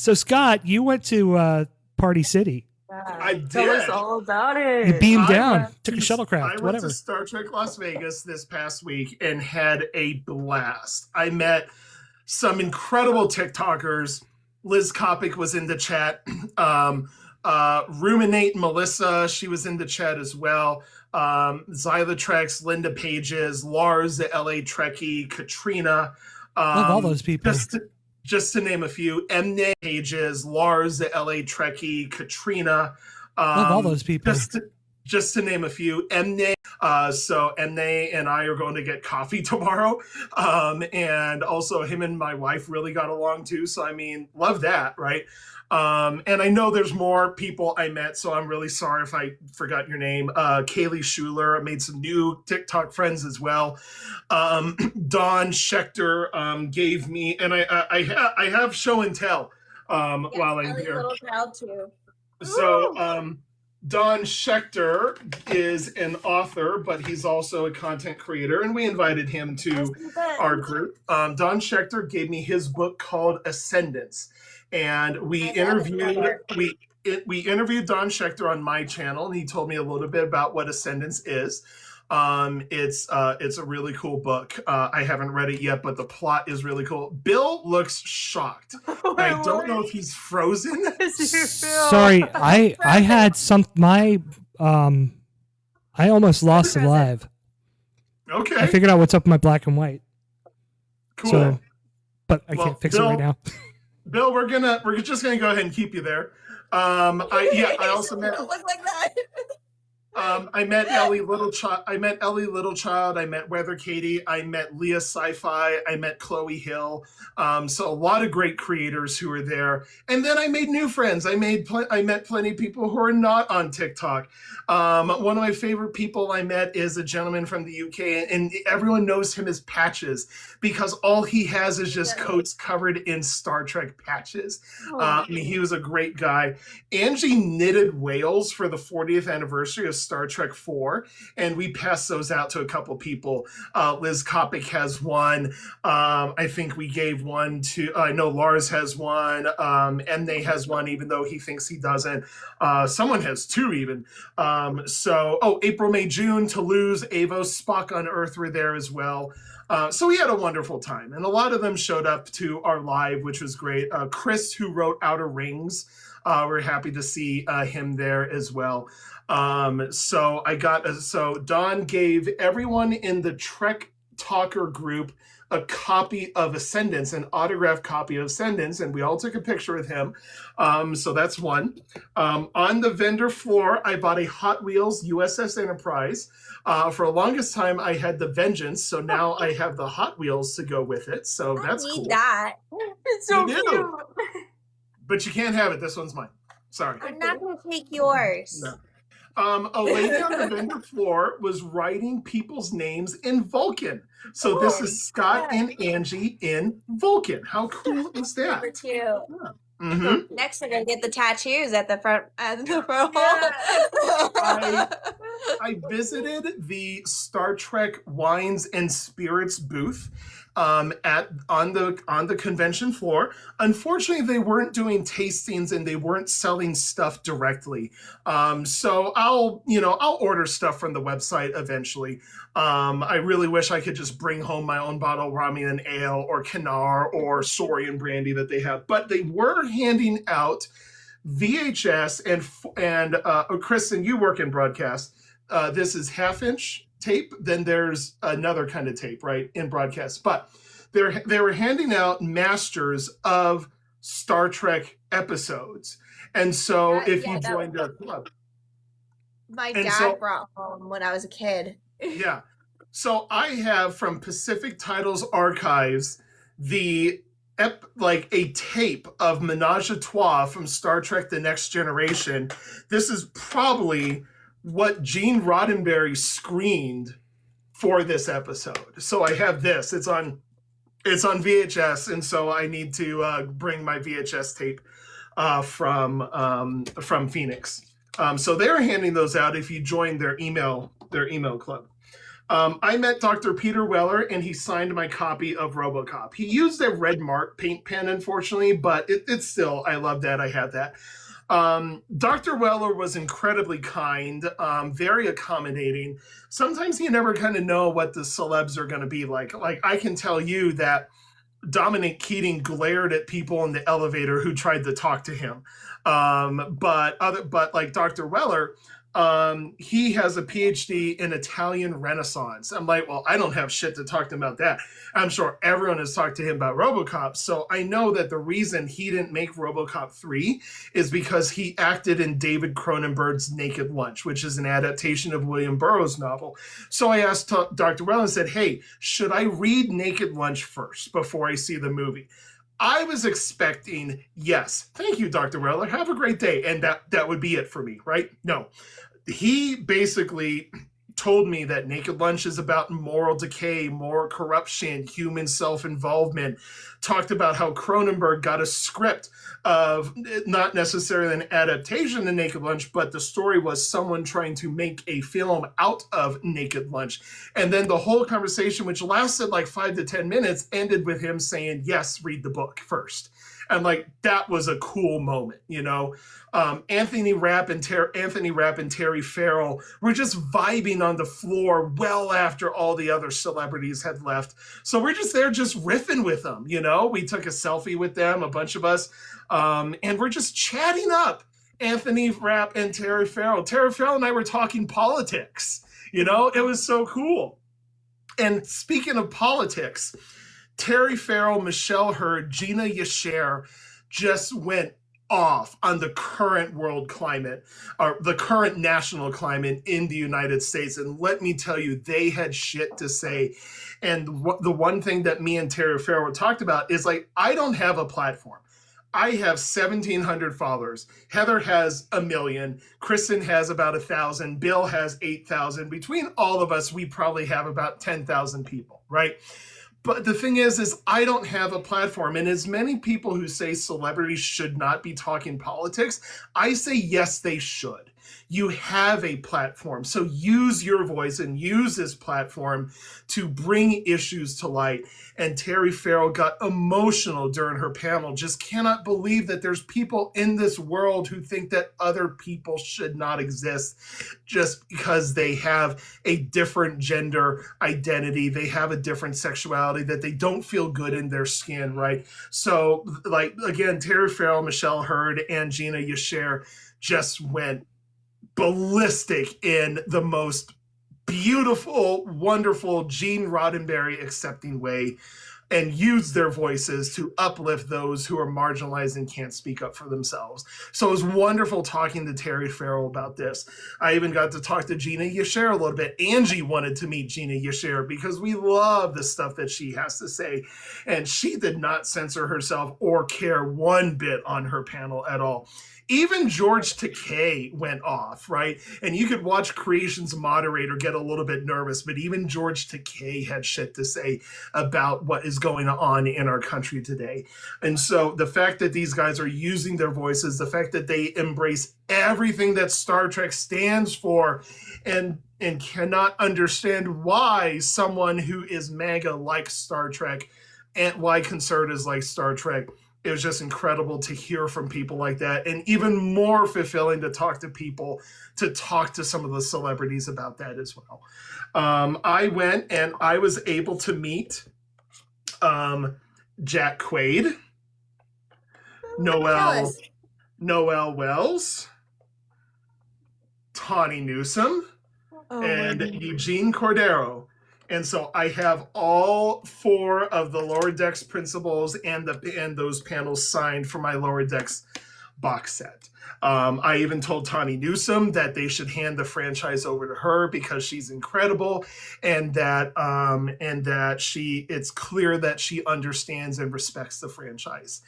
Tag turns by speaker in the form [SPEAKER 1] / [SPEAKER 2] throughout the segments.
[SPEAKER 1] So Scott, you went to Party City.
[SPEAKER 2] I did.
[SPEAKER 3] Tell us all about it.
[SPEAKER 1] You beamed down, took a shuttlecraft,
[SPEAKER 2] I went
[SPEAKER 1] whatever.
[SPEAKER 2] to Star Trek Las Vegas this past week and had a blast. I met some incredible TikTokers. Liz Kopic was in the chat. Ruminate Melissa, she was in the chat as well. Xylotrex, Linda Pages, Lars, the LA Trekkie, Katrina.
[SPEAKER 1] Love all those people.
[SPEAKER 2] Just to name a few, Mne Pages, Lars, the LA Trekkie, Katrina.
[SPEAKER 1] Love all those people.
[SPEAKER 2] Just to name a few, Mne. So Mne and I are going to get coffee tomorrow. And also him and my wife really got along too. So, I mean, love that, right? And I know there's more people I met, so I'm really sorry if I forgot your name. Kaylee Schuler, I made some new TikTok friends as well. Don Schechter gave me, and I have show and tell while I'm here.
[SPEAKER 4] Little child too.
[SPEAKER 2] So Don Schechter is an author, but he's also a content creator, and we invited him to our group. Don Schechter gave me his book called Ascendance. And we interviewed Don Schechter on my channel, and he told me a little bit about what Ascendance is. It's a really cool book. I haven't read it yet, but the plot is really cool. Bill looks shocked. I don't know if he's frozen.
[SPEAKER 1] Sorry, I had I almost lost alive.
[SPEAKER 2] Okay.
[SPEAKER 1] I figured out what's up with my black and white.
[SPEAKER 2] Cool.
[SPEAKER 1] So, but I can't fix it right now.
[SPEAKER 2] Bill, we're just gonna go ahead and keep you there. I also met.
[SPEAKER 4] Don't look like that.
[SPEAKER 2] I met Ellie Littlechild. I met Weather Katie. I met Leah Sci-Fi. I met Chloe Hill. So a lot of great creators who were there. And then I made new friends. I met plenty of people who are not on TikTok. One of my favorite people I met is a gentleman from the UK, and everyone knows him as Patches because all he has is just coats covered in Star Trek patches. I mean, he was a great guy. Angie knitted whales for the 40th anniversary of Star Trek 4, and we passed those out to a couple people. Liz Kopic has one. I think we gave one to, I know Lars has one. Mne has one, even though he thinks he doesn't. Someone has two even. April, May, June, Toulouse, Avos, Spock on Earth were there as well. So we had a wonderful time, and a lot of them showed up to our live, which was great. Chris, who wrote Outer Rings, we're happy to see him there as well. So Don gave everyone in the Trek Talker group a copy of Ascendance, an autographed copy of Ascendance, and we all took a picture with him. So that's one. On the vendor floor, I bought a Hot Wheels USS Enterprise. For the longest time, I had the Vengeance, so now I have the Hot Wheels to go with it. So that's cool.
[SPEAKER 4] That.
[SPEAKER 3] It's so
[SPEAKER 2] You
[SPEAKER 3] cute.
[SPEAKER 2] do. But you can't have it. This one's mine. Sorry.
[SPEAKER 4] I'm not going to take yours.
[SPEAKER 2] No. A lady on the vendor floor was writing people's names in Vulcan. So this is Scott and Angie in Vulcan. How cool is that?
[SPEAKER 4] Super cute.
[SPEAKER 2] Yeah. Mm-hmm.
[SPEAKER 4] Next, we're going to get the tattoos at the front hall.
[SPEAKER 2] I visited the Star Trek Wines and Spirits booth on the convention floor. Unfortunately, they weren't doing tastings and they weren't selling stuff directly. So I'll order stuff from the website eventually. I really wish I could just bring home my own bottle of Romulan ale or Kanar or Saurian brandy that they have, but they were handing out VHS and Kristen, you work in broadcast. This is half-inch tape. Then there's another kind of tape, right, in broadcast. But they were handing out masters of Star Trek episodes, and so if you joined their club,
[SPEAKER 4] my dad brought home when I was a kid.
[SPEAKER 2] Yeah, so I have from Pacific Titles Archives a tape of Menage a Trois from Star Trek: The Next Generation. This is probably what Gene Roddenberry screened for this episode. So I have this. It's on VHS, and so I need to bring my VHS tape from Phoenix. So they're handing those out if you join their email club. I met Dr. Peter Weller, and he signed my copy of RoboCop. He used a red mark paint pen, unfortunately, but it's still, I love that I had that. Dr. Weller was incredibly kind, very accommodating. Sometimes you never kind of know what the celebs are going to be like. Like, I can tell you that Dominic Keating glared at people in the elevator who tried to talk to him. But like Dr. Weller, he has a PhD in Italian Renaissance. I'm like, well, I don't have shit to talk to him about that. I'm sure everyone has talked to him about RoboCop. So I know that the reason he didn't make RoboCop 3 is because he acted in David Cronenberg's Naked Lunch, which is an adaptation of William Burroughs' novel. So I asked Dr. Well and said, hey, should I read Naked Lunch first before I see the movie? I was expecting, yes, thank you, Dr. Weller, have a great day. And that would be it for me, right? No. He basically told me that Naked Lunch is about moral decay, moral corruption, human self-involvement, talked about how Cronenberg got a script of not necessarily an adaptation to Naked Lunch, but the story was someone trying to make a film out of Naked Lunch. And then the whole conversation, which lasted like 5 to 10 minutes, ended with him saying, yes, read the book first. And like, that was a cool moment, you know? Anthony Rapp and Terry Farrell were just vibing on the floor well after all the other celebrities had left. So we're just there just riffing with them, you know? We took a selfie with them, a bunch of us, and we're just chatting up Anthony Rapp and Terry Farrell. Terry Farrell and I were talking politics, you know? It was so cool. And speaking of politics, Terry Farrell, Michelle Hurd, Gina Yasher just went off on the current world climate, or the current national climate in the United States. And let me tell you, they had shit to say. And the one thing that me and Terry Farrell talked about is like, I don't have a platform. I have 1,700 followers. Heather has 1 million. Kristen has about 1,000. Bill has 8,000. Between all of us, we probably have about 10,000 people, right? But the thing is I don't have a platform. And as many people who say celebrities should not be talking politics, I say, yes, they should. You have a platform. So use your voice and use this platform to bring issues to light. And Terry Farrell got emotional during her panel. Just cannot believe that there's people in this world who think that other people should not exist just because they have a different gender identity. They have a different sexuality, that they don't feel good in their skin, right? So, like, again, Terry Farrell, Michelle Hurd, and Gina Yasher just went ballistic in the most beautiful, wonderful, Gene Roddenberry accepting way, and use their voices to uplift those who are marginalized and can't speak up for themselves. So it was wonderful talking to Terry Farrell about this. I even got to talk to Gina Yasher a little bit. Angie wanted to meet Gina Yasher because we love the stuff that she has to say. And she did not censor herself or care one bit on her panel at all. Even George Takei went off, right? And you could watch Creation's moderator get a little bit nervous, but even George Takei had shit to say about what is going on in our country today. And so the fact that these guys are using their voices, the fact that they embrace everything that Star Trek stands for, and cannot understand why someone who is MAGA likes Star Trek and why conservatives like Star Trek. It was just incredible to hear from people like that, and even more fulfilling to talk to some of the celebrities about that as well. I went and I was able to meet Jack Quaid, Noel Wells, Tawny Newsome, and Eugene Cordero. And so I have all 4 of the Lower Decks principals and those panels signed for my Lower Decks box set. I even told Tawny Newsome that they should hand the franchise over to her because she's incredible, and that it's clear that she understands and respects the franchise.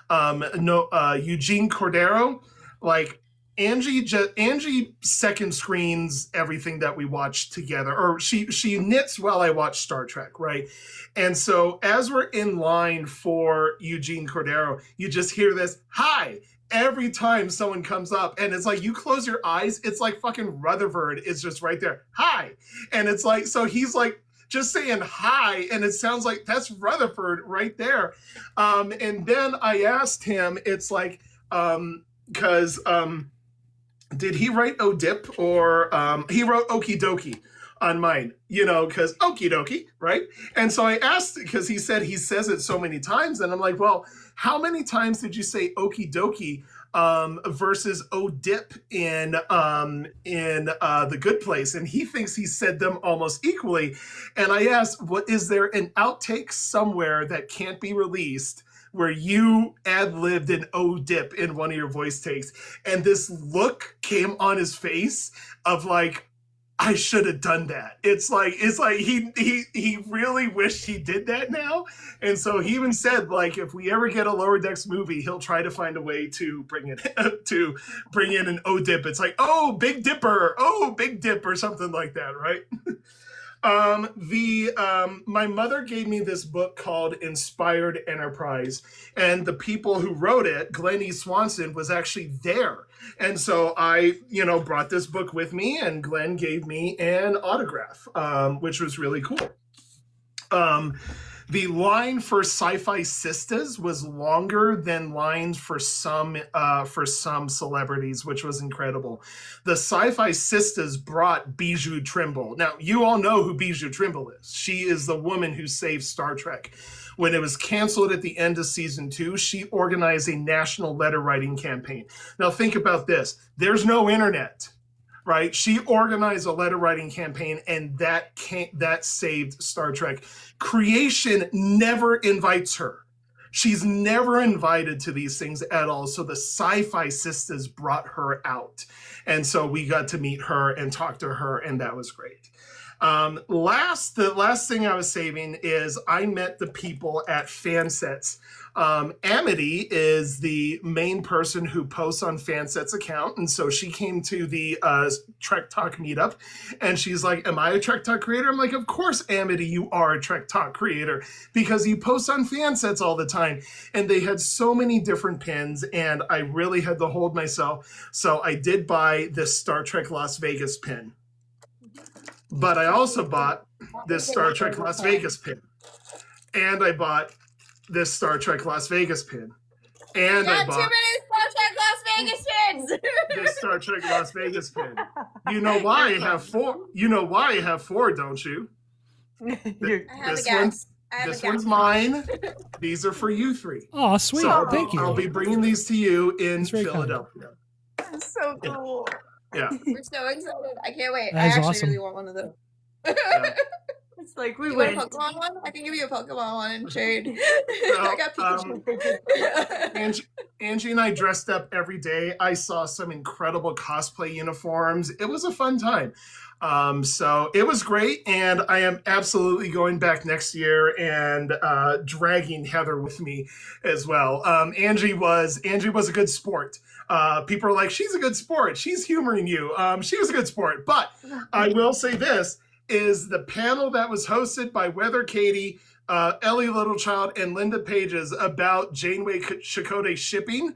[SPEAKER 2] Eugene Cordero, like, Angie second screens everything that we watch together, or she knits while I watch Star Trek, right? And so as we're in line for Eugene Cordero, you just hear this hi every time someone comes up, and it's like you close your eyes, it's like fucking Rutherford is just right there, hi, and it's like, so he's like just saying hi, and it sounds like that's Rutherford right there. And then I asked him, it's like, because did he write Odip, or he wrote Okie Dokie on mine, you know, because Okie Dokie, right? And so I asked, because he said he says it so many times, and I'm like, well, how many times did you say Okie Dokie versus Odip in The Good Place? And he thinks he said them almost equally. And I asked, what is there an outtake somewhere that can't be released where you ad-libbed an O-dip in one of your voice takes? And this look came on his face of like, I should have done that. It's like he really wished he did that now. And so he even said, like, if we ever get a Lower Decks movie, he'll try to find a way to bring in an O-dip. It's like, oh, Big Dipper, oh, Big Dip, or something like that, right? My mother gave me this book called Inspired Enterprise, and the people who wrote it, Glenn E. Swanson, was actually there. And so I, brought this book with me, and Glenn gave me an autograph, which was really cool. The line for Sci-Fi Sisters was longer than lines for some celebrities, which was incredible. The Sci-Fi Sisters brought Bijou Trimble. Now, you all know who Bijou Trimble is. She is the woman who saved Star Trek. When it was canceled at the end of season 2, she organized a national letter writing campaign. Now, think about this. There's no internet. Right, she organized a letter writing campaign, and that saved Star Trek. Creation never invites her. She's never invited to these things at all. So the Sci-Fi Sisters brought her out, and so we got to meet her and talk to her, and that was great. The last thing I was saving is I met the people at Fansets. Amity is the main person who posts on Fansets account, and so she came to the TrekTok meetup, and she's like, am I a TrekTok creator? I'm like, of course, Amity, you are a TrekTok creator, because you post on Fansets all the time. And they had so many different pins, and I really had to hold myself. So I did buy this Star Trek Las Vegas pin. But I also bought this Star Trek Las Vegas pin. And I bought this Star Trek Las Vegas pin. And I bought
[SPEAKER 4] too many Star Trek Las Vegas pins.
[SPEAKER 2] This Star Trek Las Vegas pin. You know why I have 4? You know why I have 4, don't you?
[SPEAKER 4] I have a guess.
[SPEAKER 2] This one's mine. These are for you 3.
[SPEAKER 1] Oh, sweet.
[SPEAKER 2] So
[SPEAKER 1] Thank you.
[SPEAKER 2] I'll be bringing these to you in Philadelphia.
[SPEAKER 4] That's so cool.
[SPEAKER 2] Yeah.
[SPEAKER 4] We're so excited. I can't wait.
[SPEAKER 1] That
[SPEAKER 4] I
[SPEAKER 1] is
[SPEAKER 4] actually
[SPEAKER 1] awesome.
[SPEAKER 4] really want one of those.
[SPEAKER 2] Yeah.
[SPEAKER 3] It's like we
[SPEAKER 4] You want a
[SPEAKER 3] went.
[SPEAKER 4] Pokemon one? I can give you a Pokemon one in trade. I got Pikachu.
[SPEAKER 2] Angie and I dressed up every day. I saw some incredible cosplay uniforms. It was a fun time. So it was great, and I am absolutely going back next year and dragging Heather with me as well. Angie was a good sport. People are like, she's a good sport. She's humoring you. She was a good sport. But I will say this, is the panel that was hosted by Weather Katie, Ellie Littlechild, and Linda Pages about Janeway Chakotay shipping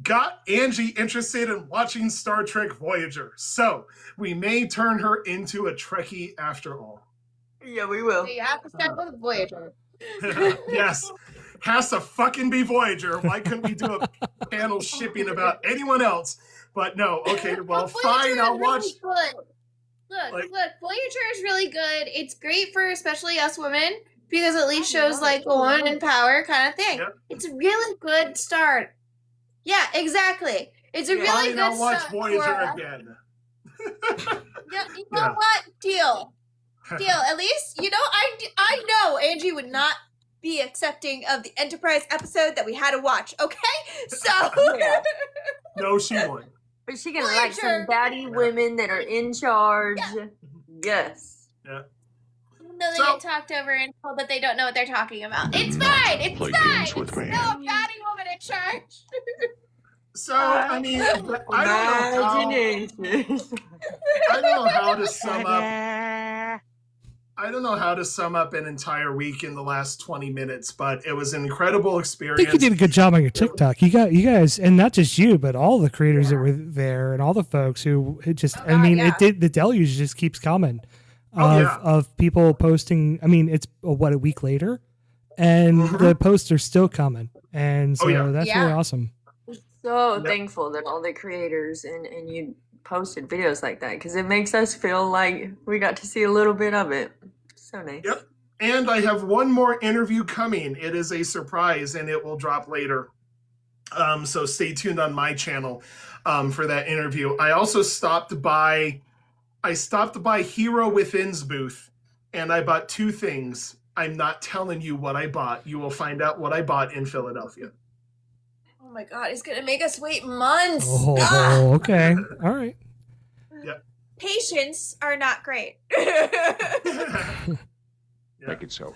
[SPEAKER 2] got Angie interested in watching Star Trek Voyager. So we may turn her into a Trekkie after all.
[SPEAKER 3] Yeah, we will.
[SPEAKER 4] You have to start with Voyager.
[SPEAKER 2] Yes. Has to fucking be Voyager. Why couldn't we do a panel shipping about anyone else? But no, okay, well, fine, I'll watch.
[SPEAKER 4] Look, Voyager is really good. It's great for especially us women, because at least shows like a woman in power kind of thing.
[SPEAKER 2] Yep.
[SPEAKER 4] It's a really good start. Yeah, exactly. It's a really
[SPEAKER 2] Fine,
[SPEAKER 4] good
[SPEAKER 2] I'll watch
[SPEAKER 4] start.
[SPEAKER 2] Voyager again.
[SPEAKER 4] Yeah, you know what? Deal. At least, I know Angie would not be accepting of the Enterprise episode that we had to watch, okay? So.
[SPEAKER 3] Yeah.
[SPEAKER 2] No, she won't.
[SPEAKER 3] But she gonna like some daddy women that are in charge.
[SPEAKER 4] Yeah.
[SPEAKER 3] Yes.
[SPEAKER 2] Yeah.
[SPEAKER 4] No, they get talked over and told that they don't know what they're talking about. It's fine. It's
[SPEAKER 5] Play
[SPEAKER 4] fine.
[SPEAKER 5] games with
[SPEAKER 4] It's
[SPEAKER 5] me.
[SPEAKER 4] no daddy woman in charge.
[SPEAKER 2] So I mean, I don't
[SPEAKER 3] Imagination.
[SPEAKER 2] know how to sum up. I don't know how to sum up an entire week in the last 20 minutes, but it was an incredible
[SPEAKER 1] I
[SPEAKER 2] experience.
[SPEAKER 1] think you did a good job on your TikTok. You guys, and not just you, but all the creators that were there and all the folks who it just. I mean, it did. The deluge just keeps coming of people posting. I mean, it's a week later, and the posts are still coming, and so that's really awesome.
[SPEAKER 3] So thankful that all the creators and you posted videos like that, because it makes us feel like we got to see a little bit of it. So nice.
[SPEAKER 2] Yep. And I have one more interview coming. It is a surprise and it will drop later. So stay tuned on my channel for that interview. I also stopped by Hero Within's booth and I bought 2 things. I'm not telling you what I bought. You will find out what I bought in Philadelphia.
[SPEAKER 4] Oh my God, he's gonna make us wait months.
[SPEAKER 1] Oh, okay. All right.
[SPEAKER 2] Yep.
[SPEAKER 4] Patients are not great.
[SPEAKER 2] Yeah.
[SPEAKER 5] Make it so.